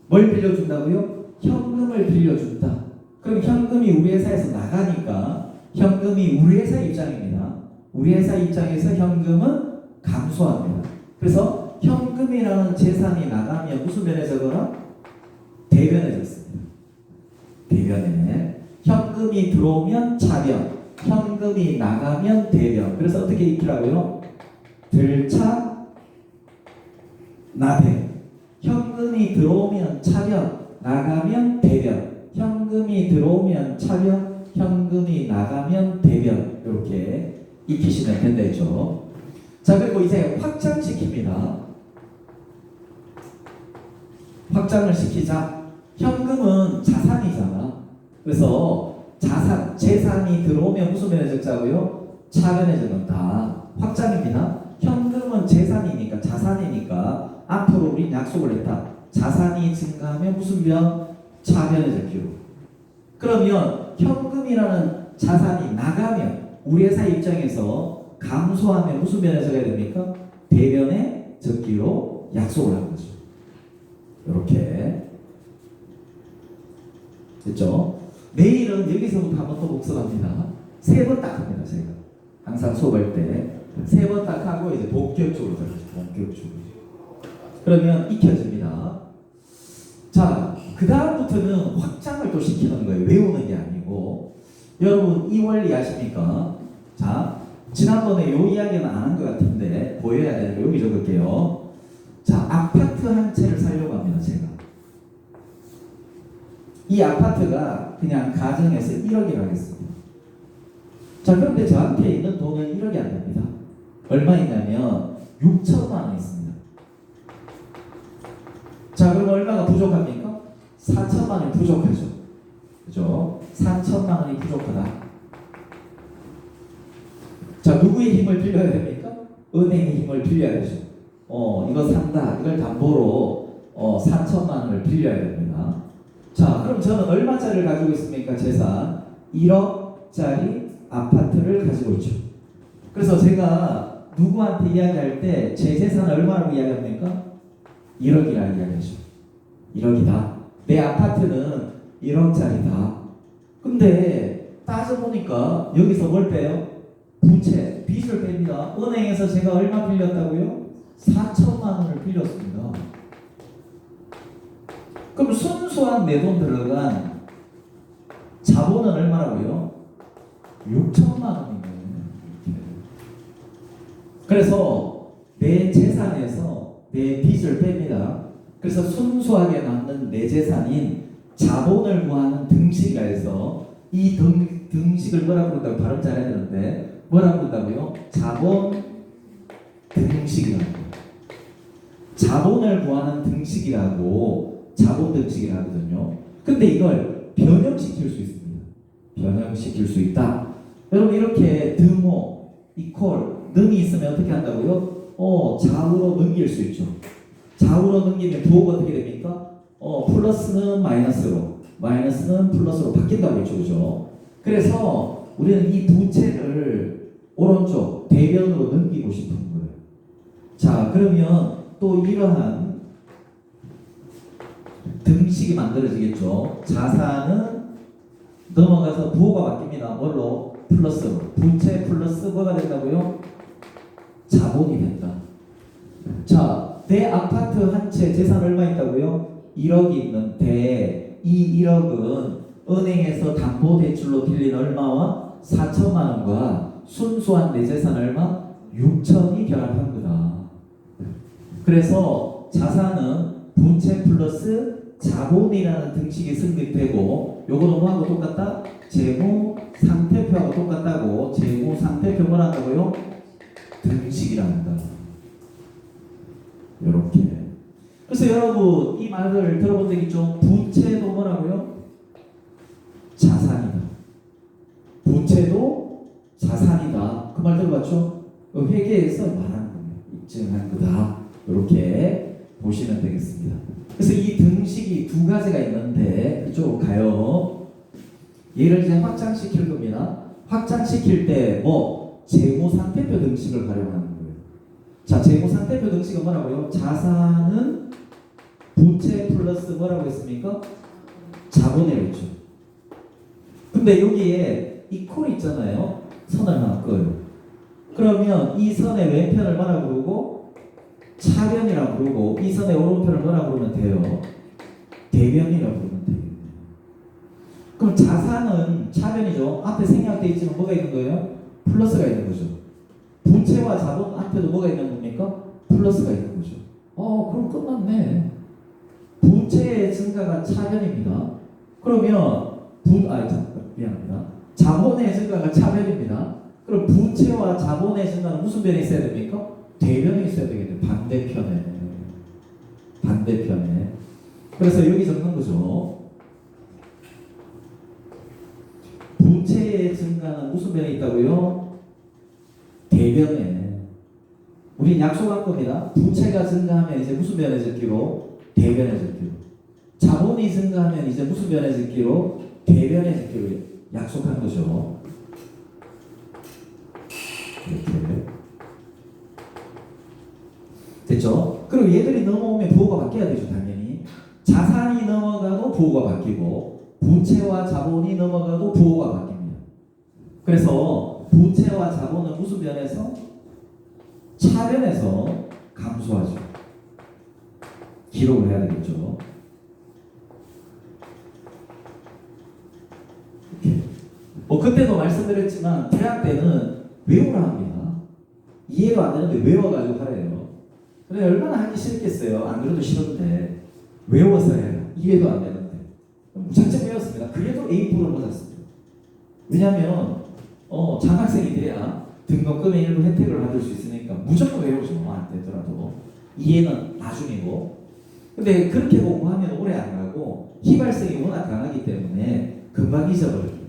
뭘 빌려준다고요? 현금을 빌려준다. 그럼 현금이 우리 회사에서 나가니까 현금이 우리 회사 입장입니다. 우리 회사 입장에서 현금은 감소합니다. 그래서 현금이라는 재산이 나가면 무슨 변에 적어라? 대변에 적습니다. 대변에. 현금이 들어오면 차변, 현금이 나가면 대변. 그래서 어떻게 익히라고요? 들차 나대. 현금이 들어오면 차변, 나가면 대변. 현금이 들어오면 차변, 현금이 나가면 대변. 이렇게 익히시면 된다죠. 자, 그리고 이제 확장시킵니다. 확장을 시키자. 현금은 자산이잖아. 그래서 자산, 재산이 들어오면 무슨 변에 적자고요? 차변의 증은 다 확장입니다. 현금은 재산이니까 자산이니까 앞으로 우리 약속을 했다. 자산이 증가하면 무슨 변? 차변의 증기로. 그러면 현금이라는 자산이 나가면 우리 회사 입장에서 감소하면 무슨 변에 적어야 됩니까? 대변의 적기로 약속을 하는 거죠. 이렇게 됐죠? 내일은 여기서부터 한번 또 복습합니다. 3번 딱 합니다. 제가 항상 수업할 때 3번 딱 하고 이제 본격적으로 들어가죠. 본격적으로. 그러면 익혀집니다. 자, 그 다음부터는 확장을 또 시키는 거예요. 외우는 게 아니고. 여러분 이 원리 아십니까? 자, 지난번에 요 이야기는 안 한 것 같은데 보여야 되는 거 여기 적을게요. 자, 아파트 한 채를 살려고 합니다. 제가 이 아파트가 그냥 가정에서 1억이라고 하겠습니다. 자, 그런데 저한테 있는 돈은 1억이 안 됩니다. 얼마 있냐면 6천만 원 있습니다. 자, 그럼 얼마가 부족합니까? 4천만 원이 부족하죠. 그죠? 4천만 원이 부족하다. 자, 누구의 힘을 빌려야 됩니까? 은행의 힘을 빌려야 되죠. 이거 산다. 이걸 담보로 4천만 원을 빌려야 됩니다. 자, 그럼 저는 얼마짜리를 가지고 있습니까? 재산 1억짜리 아파트를 가지고 있죠. 그래서 제가 누구한테 이야기할 때 제 재산을 얼마라고 이야기합니까? 1억이라고 이야기하죠. 1억이다. 내 아파트는 1억짜리다. 근데 따져보니까 여기서 뭘 빼요? 부채, 빚을 뺍니다. 은행에서 제가 얼마 빌렸다고요? 4천만 원을 빌렸습니다. 그럼 순수한 내 돈 들어간 자본은 얼마라고요? 6천만 원이네. 그래서 내 재산에서 내 빚을 뺍니다. 그래서 순수하게 남는 내 재산인 자본을 구하는 등식이라 해서 이 등식을 뭐라고 부른다고 발음 잘해야 되는데 뭐라고 부른다고요? 자본 등식이라고. 자본을 구하는 등식이라고 자본 등식이라 하거든요. 근데 이걸 변형시킬 수 있습니다. 변형시킬 수 있다. 여러분 이렇게 드모, 이퀄, 능이 있으면 어떻게 한다고요? 좌우로 넘길 수 있죠. 좌우로 넘기면 부호가 어떻게 됩니까? 플러스는 마이너스로, 마이너스는 플러스로 바뀐다고 했죠. 그죠? 그래서 우리는 이 부채를 오른쪽 대변으로 넘기고 싶은 거예요. 자, 그러면 또 이러한 등식이 만들어지겠죠. 자산은 넘어가서 부호가 바뀝니다. 뭘로? 플러스로. 부채 플러스 뭐가 된다고요? 자본이 된다. 자, 내 아파트 한 채 재산 얼마 있다고요? 1억이 있는데 이 1억은 은행에서 담보대출로 빌린 얼마와 4천만 원과 순수한 내 재산 얼마? 6천이 결합한 거다. 그래서 자산은 부채 플러스 자본이라는 등식이 성립되고 요거는 뭐하고 똑같다? 재무 상태표하고 똑같다고. 재무 상태표 뭐라 한다고요? 등식이라 한다. 요렇게. 그래서 여러분 이 말을 들어본 적 있죠? 부채도 뭐라고요? 자산이다. 부채도 자산이다. 그 말 들어봤죠? 회계에서 말하는 겁니다. 입증한 거다. 이렇게 보시면 되겠습니다. 그래서 이 등식이 두 가지가 있는데 이쪽으로 가요. 얘를 이제 확장시킬 겁니다. 확장시킬 때 재무상태표 등식을 활용하는 거예요. 자, 재무상태표 등식은 뭐라고요? 자산은 부채 플러스 뭐라고 했습니까? 자본이라고 했죠. 근데 여기에 이 콜 있잖아요. 선을 하나 그어요. 그러면 이 선의 왼편을 뭐라고 부르고? 차변이라고 부르고 이 선의 오른편을 뭐라고 부르면 돼요? 대변이라고 부르면 돼요. 그럼 자산은 차변이죠. 앞에 생략되어 있지만 뭐가 있는 거예요? 플러스가 있는 거죠. 부채와 자본 앞에도 뭐가 있는 겁니까? 플러스가 있는 거죠. 그럼 끝났네. 부채의 증가가 차변입니다. 그러면 미안합니다. 자본의 증가가 차변입니다. 그럼 부채와 자본의 증가는 무슨 변이 있어야 됩니까? 대변이 있어야 되겠네요. 반대편에. 반대편에. 그래서 여기 적는 거죠. 부채의 증가는 무슨 변이 있다고요? 대변에. 우리 약속한 겁니다. 부채가 증가하면 이제 무슨 변해졌기로? 대변해졌기로. 자본이 증가하면 이제 무슨 변해졌기로? 대변해졌기로 약속한 거죠. 이렇게. 됐죠? 그리고 얘들이 넘어오면 부호가 바뀌어야 되죠, 당연히. 자산이 넘어가도 부호가 바뀌고, 부채와 자본이 넘어가도 부호가 바뀝니다. 그래서 부채와 자본은 무슨 변에서? 차변에서 감소하죠. 기록을 해야 되겠죠. 이렇게. 그때도 말씀드렸지만 대학 때는 외우라 합니다. 이해가 안 되는데 외워가지고 하래요. 그래 얼마나 하기 싫겠어요. 안 그래도 싫은데 외워서 해요. 이해도 안 되는데 무작정 외웠습니다. 그래도 A+를 받았습니다. 왜냐하면 장학생이 돼야 등록금의 일부 혜택을 받을 수 있으니까 무조건 외우죠. 안 되더라도 이해는 나중이고. 근데 그렇게 공부하면 오래 안 가고 희발성이 워낙 강하기 때문에 금방 잊어버립니다.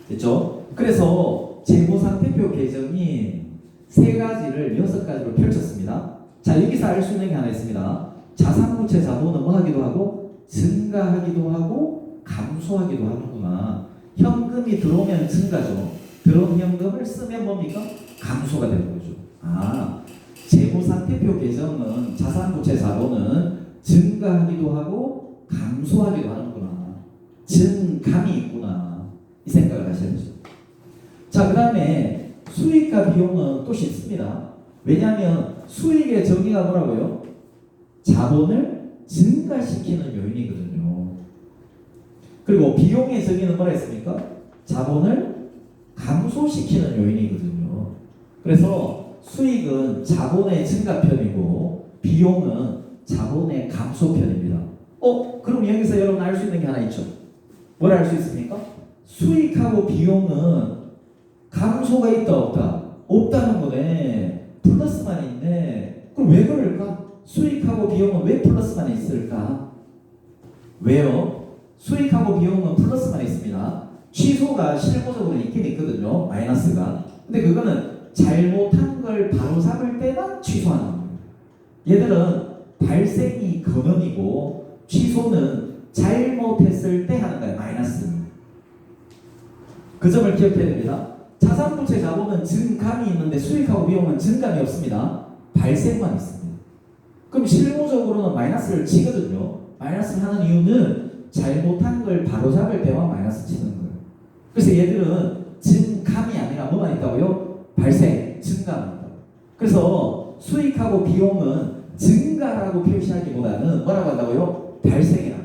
됐죠? 그래서 재무상태표 개정이 3가지를 6가지로 펼쳤습니다. 자, 여기서 알 수 있는 게 하나 있습니다. 자산부채 자본은 뭐 하기도 하고 증가하기도 하고 감소하기도 하는구나. 현금이 들어오면 증가죠. 들어온 현금을 쓰면 뭡니까? 감소가 되는 거죠. 재무상태표 개정은 자산부채 자본은 증가하기도 하고 감소하기도 하는구나. 증감이 있구나. 이 생각을 하셔야 되죠. 자, 그 다음에 수익과 비용은 또 쉽습니다. 왜냐하면 수익의 정의가 뭐라고요? 자본을 증가시키는 요인이거든요. 그리고 비용의 정의는 뭐라 했습니까? 자본을 감소시키는 요인이거든요. 그래서 수익은 자본의 증가편이고 비용은 자본의 감소편입니다. 그럼 여기서 여러분 알 수 있는 게 하나 있죠. 뭘 알 수 있습니까? 수익하고 비용은 감소가 있다 없다? 없다는 거네. 플러스만 있네. 그럼 왜 그럴까? 수익하고 비용은 왜 플러스만 있을까? 왜요? 수익하고 비용은 플러스만 있습니다. 취소가 실무적으로 있긴 있거든요. 마이너스가. 근데 그거는 잘못한 걸 바로잡을 때만 취소하는 겁니다. 얘들은 발생이 근원이고 취소는 잘못했을 때 하는 거예요. 마이너스. 그 점을 기억해야 됩니다. 자산부채 자본은 증감이 있는데 수익하고 비용은 증감이 없습니다. 발생만 있습니다. 그럼 실무적으로는 마이너스를 치거든요. 마이너스를 하는 이유는 잘못한 걸 바로잡을 때만 마이너스 치는 거예요. 그래서 얘들은 증감이 아니라 뭐만 있다고요? 발생, 증감이 있다고. 그래서 수익하고 비용은 증가라고 표시하기보다는 뭐라고 한다고요? 발생이라고.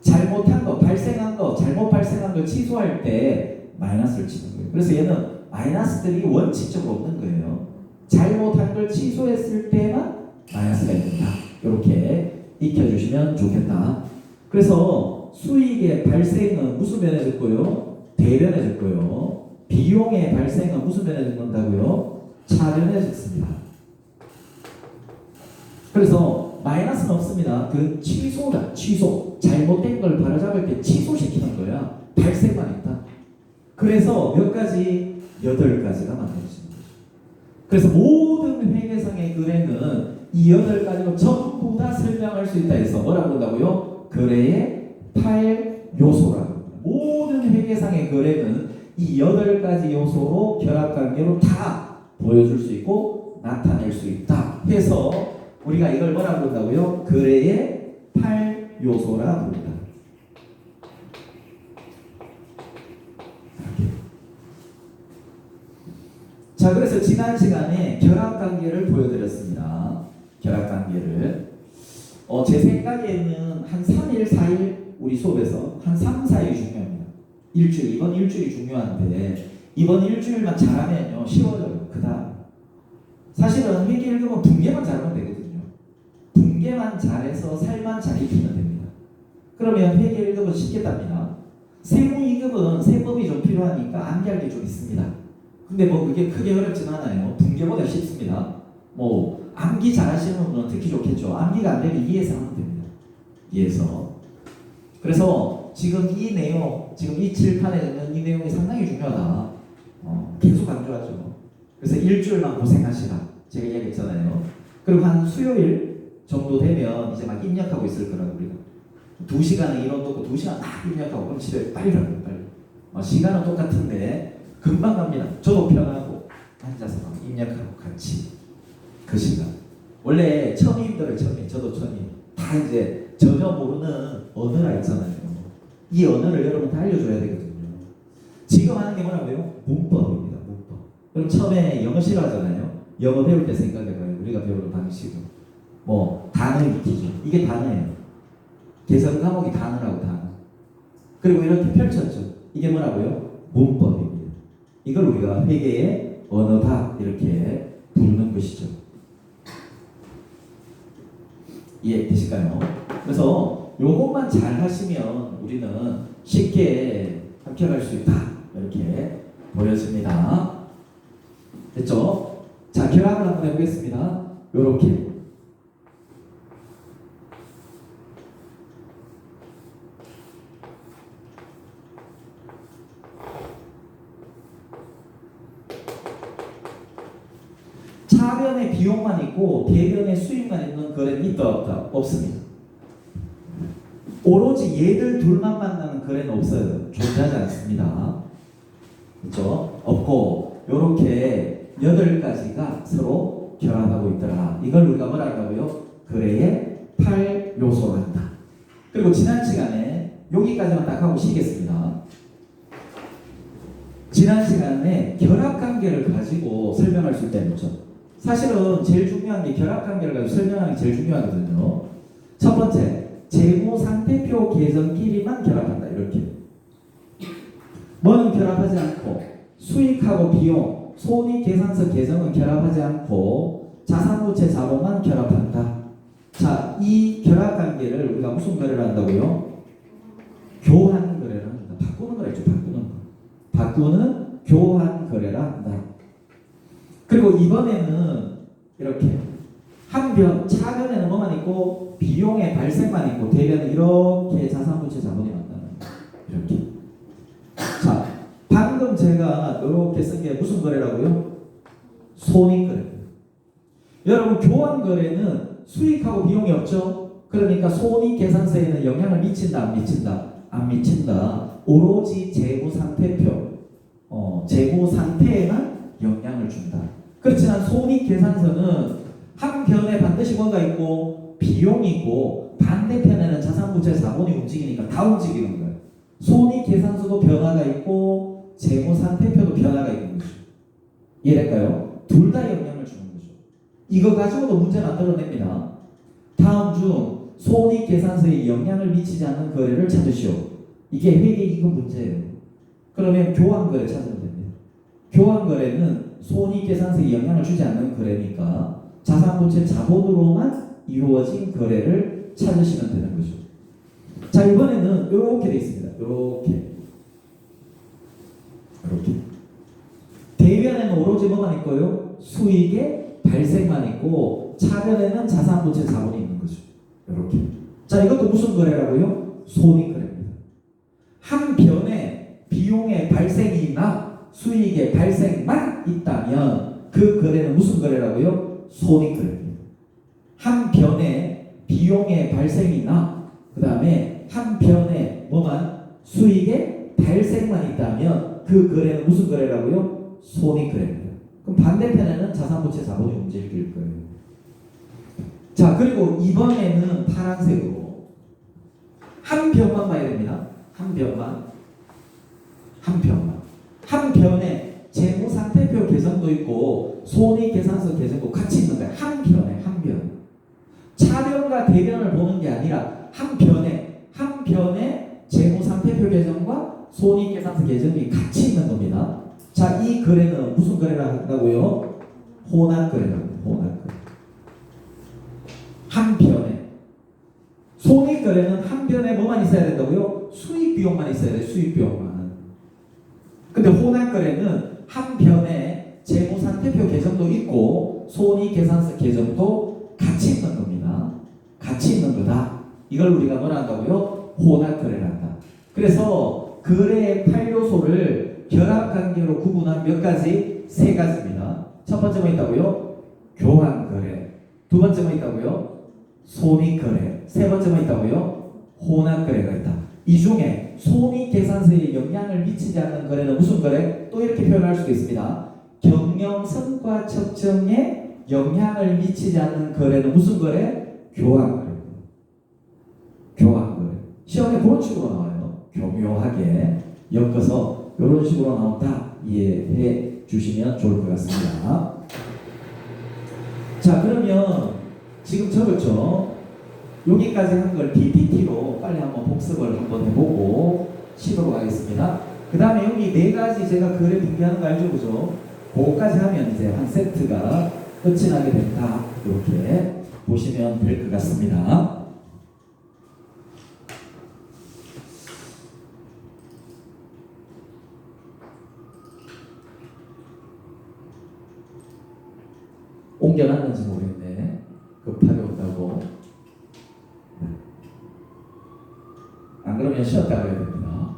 잘못한 거, 발생한 거, 잘못 발생한 걸 취소할 때 마이너스를 치는 거예요. 그래서 얘는 마이너스들이 원칙적으로 없는 거예요. 잘못한 걸 취소했을 때만 마이너스가 있는다. 이렇게 익혀주시면 좋겠다. 그래서 수익의 발생은 무슨 변에 적고요? 대변에 적고요. 비용의 발생은 무슨 변에 적는다고요? 차변에 적습니다. 그래서 마이너스는 없습니다. 그 취소다. 취소. 잘못된 걸 바로잡을 때 취소시키는 거야. 발생만 있다. 그래서 몇 가지? 8가지가 만들어지는 거죠. 그래서 모든 회계상의 거래는 이 8가지로 전부 다 설명할 수 있다 해서 뭐라고 한다고요? 거래의 8요소라고. 모든 회계상의 거래는 이 8가지 요소로 결합관계로 다 보여줄 수 있고 나타낼 수 있다 해서 우리가 이걸 뭐라고 한다고요? 거래의 8요소라 부릅니다. 자, 그래서 지난 시간에 결합관계를 보여드렸습니다. 결합관계를. 제 생각에는 한 3일, 4일 우리 수업에서 한 3, 4일이 중요합니다. 일주일, 이번 일주일이 중요한데 이번 일주일만 잘하면요 쉬워져요. 그 다음 사실은 회계 1급은 분계만 잘하면 되거든요. 분계만 잘해서 살만 잘 익히면 됩니다. 그러면 회계 1급은 쉽겠답니다. 세무 2급은 세법이 좀 필요하니까 암기할 게 좀 있습니다. 근데 뭐 그게 크게 어렵진 않아요. 분계보다 쉽습니다. 뭐 암기 잘하시는 분은 특히 좋겠죠. 암기가 안 되면 이해서 하면 됩니다. 이해서. 그래서 지금 이 내용, 지금 이 칠판에 있는 이 내용이 상당히 중요하다. 계속 강조하죠. 그래서 일주일만 고생하시라. 제가 이야기했잖아요. 그리고 한 수요일 정도 되면 이제 막 입력하고 있을 거라고 우리가. 2시간은 이론 듣고 2시간 딱 입력하고 그럼 집에 빨리 가요. 빨리. 시간은 똑같은데 금방 갑니다. 저도 편하고 앉아서 막 입력하고 같이 그 시간. 원래 처음이 힘들어요. 저도 처음이. 다 이제 전혀 모르는 언어가 있잖아요. 이 언어를 여러분 다 알려줘야 되거든요. 지금 하는 게 뭐라고요? 문법입니다. 문법. 그럼 처음에 영어 싫어하잖아요. 영어 배울 때 생각해봐요. 우리가 배우는 방식은 뭐 단어 익히죠. 이게 단어예요. 개성 과목이 단어라고 단어. 그리고 이렇게 펼쳤죠. 이게 뭐라고요? 문법입니다. 이걸 우리가 회계의 언어다 이렇게 부르는 것이죠. 이해되실까요? 그래서 요것만 잘 하시면 우리는 쉽게 합격할 수 있다 이렇게 보여집니다. 됐죠? 자, 결합을 한번 해보겠습니다. 요렇게 차변의 비용만 있고 대변의 수익만 있는 거래는 있다 없다? 없습니다. 오로지 얘들 둘만 만나는 거래는 없어요. 존재하지 않습니다. 그렇죠? 없고 요렇게 8가지가 서로 결합하고 있더라. 이걸 우리가 뭐라 한다고요? 거래의 8요소로 한다. 그리고 지난 시간에 여기까지만 딱 하고 쉬겠습니다. 지난 시간에 결합관계를 가지고 설명할 수 있다는 거죠. 사실은 제일 중요한 게 결합관계를 가지고 설명하는 게 제일 중요하거든요. 첫 번째, 재무상태표 계정끼리만 결합한다. 이렇게. 뭐는 결합하지 않고 수익하고 비용, 손익계산서 계정은 결합하지 않고 자산부채 자본만 결합한다. 자, 이 결합관계를 우리가 무슨 거래를 한다고요? 교환 거래를 한다. 바꾸는 거랬죠. 바꾸는 거. 바꾸는 교환 거래를 한다. 그리고 이번에는 이렇게 한변, 차변에는 뭐만 있고 비용의 발생만 있고 대변은 이렇게 자산부채 자본이 만나는 이렇게. 자, 방금 제가 이렇게 쓴 게 무슨 거래라고요? 손익거래. 여러분 교환 거래는 수익하고 비용이 없죠? 그러니까 손익계산서에는 영향을 미친다 안 미친다? 안 미친다. 오로지 재무상태표, 재무상태에만 영향을 준다. 그렇지만 손익계산서는 한 편에 반드시 뭔가 있고 비용이 있고 반대편에는 자산부채 자본이 움직이니까 다 움직이는 거예요. 손익계산서도 변화가 있고 재무상태표도 변화가 있는 거죠. 이해될까요? 둘 다 영향을 주는 거죠. 이거 가지고도 문제 만들어냅니다. 다음 중 손익계산서에 영향을 미치지 않는 거래를 찾으시오. 이게 회계 이거 문제예요. 그러면 교환거래 찾으면 됩니다. 교환거래는 손익계산서에 영향을 주지 않는 거래니까 자산부채 자본으로만 이루어진 거래를 찾으시면 되는 거죠. 자, 이번에는 이렇게 돼 있습니다. 이렇게 대변에는 오로지 뭐만 있고요? 수익의 발생만 있고 차변에는 자산부채 자본이 있는 거죠. 이렇게. 자, 이것도 무슨 거래라고요? 손익거래입니다. 한 변에 비용의 발생이나 수익의 발생만 있다면 그 거래는 무슨 거래라고요? 손익거래입니다. 한 변에 비용의 발생이나 그 다음에 한 변에 뭐만 수익의 발생만 있다면 그 거래는 무슨 거래라고요? 손익거래입니다. 그럼 반대편에는 자산부채 자본이 움직일 거예요. 자, 그리고 이번에는 파란색으로 한 변만 봐야 됩니다. 한 변에 재무상태표 계정도 있고 손익계산서 계정도 같이 있는 거예요. 한 변에. 차변과 대변을 보는 게 아니라 한 변에 재무상태표 계정과 손익계산서 계정이 같이 있는 겁니다. 자, 이 거래는 무슨 거래를 한다고요? 혼합거래랍니다. 혼합거래. 한 변에. 손익거래는 한 변에 뭐만 있어야 된다고요? 수익비용만 있어야 돼요. 수익비용만. 근데 혼합거래는 한 변에 재무상태표 계정도 있고 손익계산서 계정도 같이 있는 겁니다. 같이 있는 거다. 이걸 우리가 뭐라 한다고요? 혼합거래를 한다. 그래서 거래의 8요소를 결합관계로 구분한 몇 가지? 세 가지입니다. 첫 번째 뭐 있다고요? 교환거래. 두 번째 뭐 있다고요? 손익거래. 세 번째 뭐 있다고요? 혼합거래가 있다. 이 중에 손익계산서에 영향을 미치지 않는 거래는 무슨 거래? 또 이렇게 표현할 수도 있습니다. 경영성과 측정에 영향을 미치지 않는 거래는 무슨 거래? 교환거래. 교환거래. 시험에 그런 식으로 나와요. 교묘하게 엮어서 이런 식으로 나온다. 이해해 주시면 좋을 것 같습니다. 자, 그러면 지금 적었죠? 여기까지 한 걸 PPT로 빨리 한번 복습을 한번 해보고 쉬도록 하겠습니다. 그 다음에 여기 네 가지 제가 글에 분배하는 거 알죠? 그죠? 그거까지 하면 이제 한 세트가 끝이 나게 된다. 이렇게 보시면 될 것 같습니다. 옮겨놨는지 모르겠네. 급하게 온다고. 안 그러면 쉬었다 그래야 됩니다.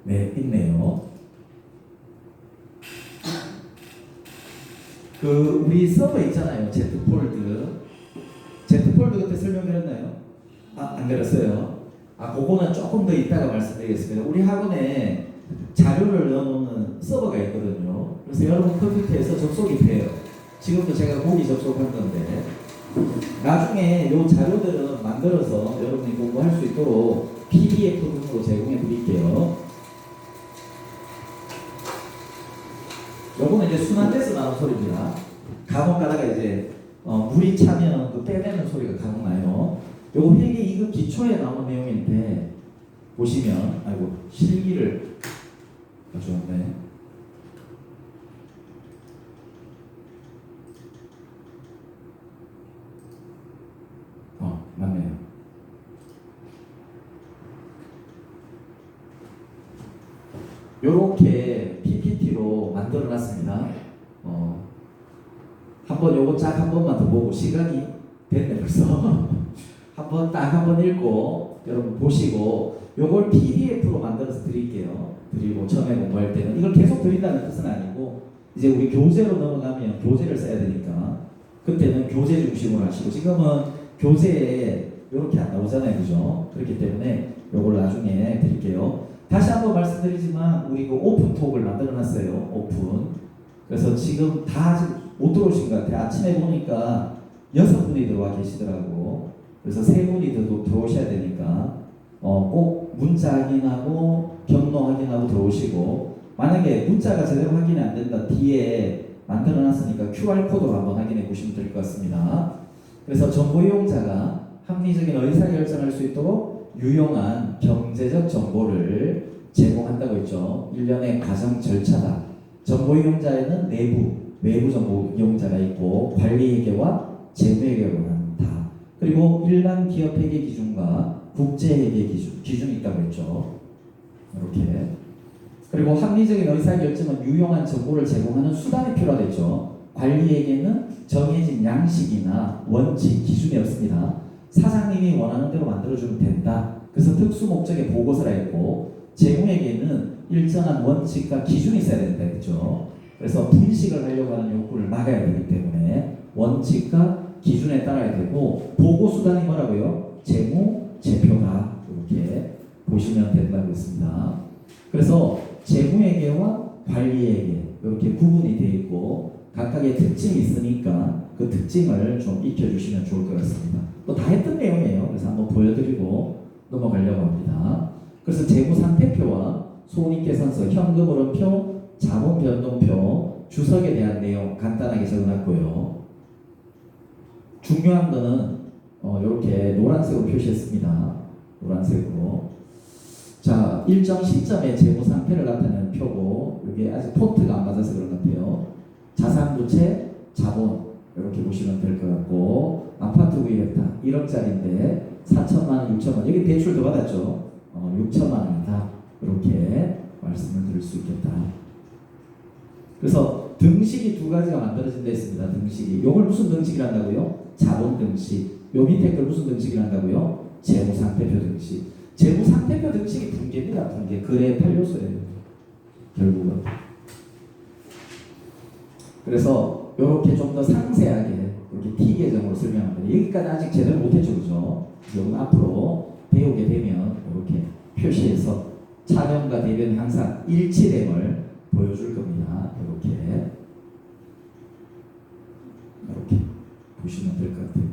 네, 있네요. 우리 서버 있잖아요. Z폴드. Z폴드 그때 설명드렸나요? 안 드렸어요. 그거는 조금 더 이따가 말씀드리겠습니다. 우리 학원에 자료를 넣어놓는 서버가 있거든요. 그래서 여러분 컴퓨터에서 접속이 돼요. 지금도 제가 거기 접속한 건데 나중에 이 자료들은 만들어서 여러분이 공부할 수 있도록 PDF 등으로 제공해 드릴게요. 요거는 이제 순환돼서 나온 소리입니다. 간혹 가다가 이제 물이 차면 그 빼내는 소리가 간혹 나요. 요거 회계 2급 기초에 나오는 내용인데 보시면 실기를 가져왔네. 맞네요. 요렇게 PPT로 만들어 놨습니다. 한번 요거 쫙 한 번만 더 보고 시간이 됐네 벌써. 한번 읽고 여러분 보시고 요걸 PDF로 만들어서 드릴게요. 드리고 처음에 공부할 때는 이걸 계속 드린다는 뜻은 아니고 이제 우리 교재로 넘어가면 교재를 써야 되니까 그때는 교재 중심으로 하시고 지금은 교재에 이렇게 안 나오잖아요. 그죠? 그렇기 때문에 요걸 나중에 드릴게요. 다시 한번 말씀드리지만 우리 그 오픈톡을 만들어 놨어요. 오픈. 그래서 지금 다 아직 못 들어오신 것 같아요. 아침에 보니까 6분이 들어와 계시더라고. 그래서 3분이 더 들어오셔야 되니까 꼭 문자 확인하고 경로 확인하고 들어오시고 만약에 문자가 제대로 확인이 안 된다 뒤에 만들어 놨으니까 QR코드로 한번 확인해 보시면 될 것 같습니다. 그래서 정보 이용자가 합리적인 의사결정할 수 있도록 유용한 경제적 정보를 제공한다고 했죠. 일련의 과정 절차다. 정보 이용자에는 내부, 외부 정보 이용자가 있고 관리회계와 재무회계가 한다. 그리고 일반 기업 회계 기준과 국제 회계 기준이 있다고 했죠. 이렇게. 그리고 합리적인 의사결정은 유용한 정보를 제공하는 수단이 필요하겠죠. 관리회계는 정해진 양식이나 원칙, 기준이 없습니다. 사장님이 원하는 대로 만들어주면 된다. 그래서 특수 목적의 보고서라 했고 재무회계는 일정한 원칙과 기준이 있어야 된다 했죠. 그래서 분식을 하려고 하는 욕구를 막아야 되기 때문에 원칙과 기준에 따라야 되고 보고 수단이 뭐라고요? 재무, 제표다. 이렇게 보시면 된다고 했습니다. 그래서 재무회계와 관리회계 이렇게 구분이 되어 있고 각각의 특징이 있으니까 그 특징을 좀 익혀주시면 좋을 것 같습니다. 또 다 했던 내용이에요. 그래서 한번 보여드리고 넘어가려고 합니다. 그래서 재무상태표와 손익계산서, 현금흐름표, 자본변동표, 주석에 대한 내용 간단하게 적어놨고요. 중요한 거는 이렇게 노란색으로 표시했습니다. 노란색으로. 자, 일정 시점의 재무 상태를 나타내는 표고 이게 아직 폰트가 안 맞아서 그런 것 같아요. 자산부채, 자본 이렇게 보시면 될 것 같고 아파트 구입했다. 1억짜리인데 4천만 원, 6천만 원 여기 대출 더 받았죠. 6천만 원이다. 이렇게 말씀을 드릴 수 있겠다. 그래서 등식이 두 가지가 만들어진 데 있습니다. 등식이. 이걸 무슨 등식이라 한다고요? 자본 등식. 요 밑에 걸 무슨 등식이라 한다고요? 재무상태표 등식. 재무상태표 등식이 붕괴입니다. 붕괴. 거래의 8요소예요. 결국은. 그래서 이렇게 좀 더 상세하게 이렇게 T 계정으로 설명합니다. 여기까지 아직 제대로 못했죠, 그죠? 이건 앞으로 배우게 되면 이렇게 표시해서 차변과 대변 항상 일치됨을 보여줄 겁니다. 이렇게 보시면 될 것 같아요.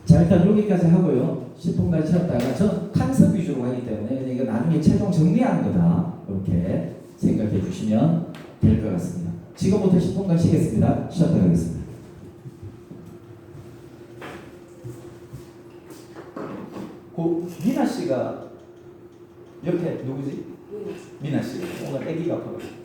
자, 일단 여기까지 하고요. 10분까지 채웠다가 전 컨셉 위주로 하기 때문에 이거 나중에 최종 정리하는 거다. 이렇게 생각해 주시면 될 것 같습니다. 지금부터 10분간 쉬겠습니다. 쉬었다 가겠습니다. 미나 씨가 옆에 누구지? 미나 씨. 오늘 아기가 아파가지고.